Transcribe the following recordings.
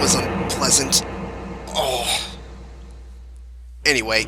was unpleasant. Oh. Anyway,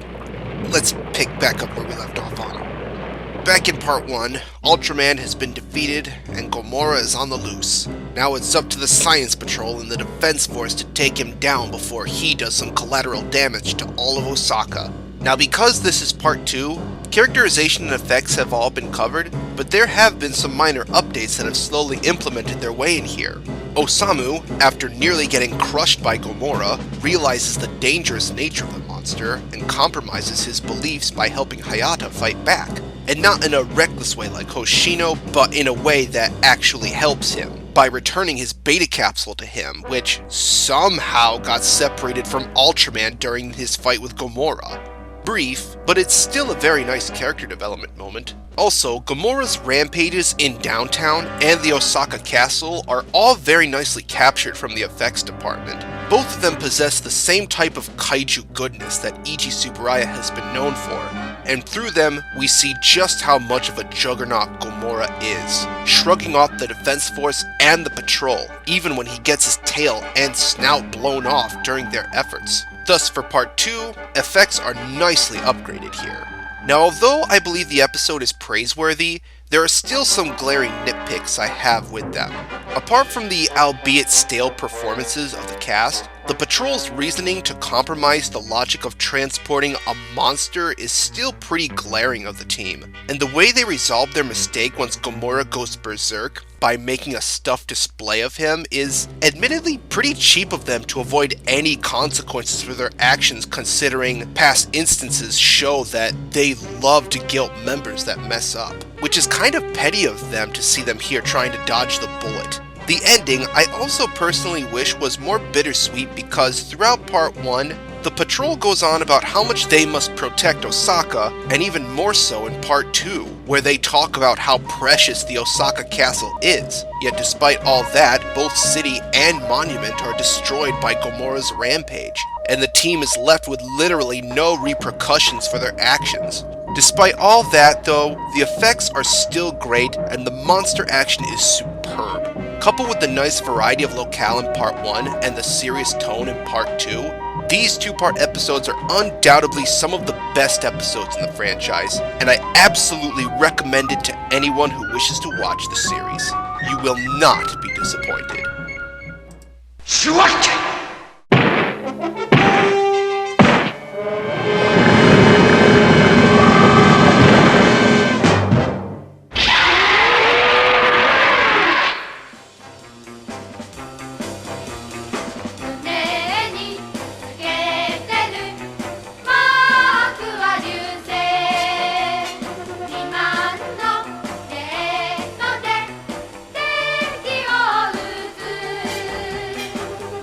let's pick back up where we left off on. Back in part 1, Ultraman has been defeated and Gomora is on the loose. Now it's up to the Science Patrol and the Defense Force to take him down before he does some collateral damage to all of Osaka. Now because this is part 2, characterization and effects have all been covered, but there have been some minor updates that have slowly implemented their way in here. Osamu, after nearly getting crushed by Gomora, realizes the dangerous nature of the monster and compromises his beliefs by helping Hayata fight back. And not in a reckless way like Hoshino, but in a way that actually helps him, by returning his beta capsule to him, which somehow got separated from Ultraman during his fight with Gomora. Brief, but it's still a very nice character development moment. Also, Gomora's rampages in downtown and the Osaka castle are all very nicely captured from the effects department. Both of them possess the same type of kaiju goodness that Ichi Tsuburaya has been known for, and through them we see just how much of a juggernaut Gomora is, shrugging off the defense force and the patrol, even when he gets his tail and snout blown off during their efforts. Thus, for part 2, effects are nicely upgraded here. Now, although I believe the episode is praiseworthy, there are still some glaring nitpicks I have with them. Apart from the albeit stale performances of the cast, the patrol's reasoning to compromise the logic of transporting a monster is still pretty glaring of the team, and the way they resolve their mistake once Gomora goes berserk by making a stuffed display of him is admittedly pretty cheap of them to avoid any consequences for their actions, considering past instances show that they love to guilt members that mess up, which is kind of petty of them to see them here trying to dodge the bullet. The ending I also personally wish was more bittersweet because throughout part 1, the patrol goes on about how much they must protect Osaka, and even more so in part 2, where they talk about how precious the Osaka castle is. Yet despite all that, both city and monument are destroyed by Gomora's rampage, and the team is left with literally no repercussions for their actions. Despite all that though, the effects are still great and the monster action is superb. Coupled with the nice variety of locale in part 1 and the serious tone in part 2, these two-part episodes are undoubtedly some of the best episodes in the franchise, and I absolutely recommend it to anyone who wishes to watch the series. You will not be disappointed.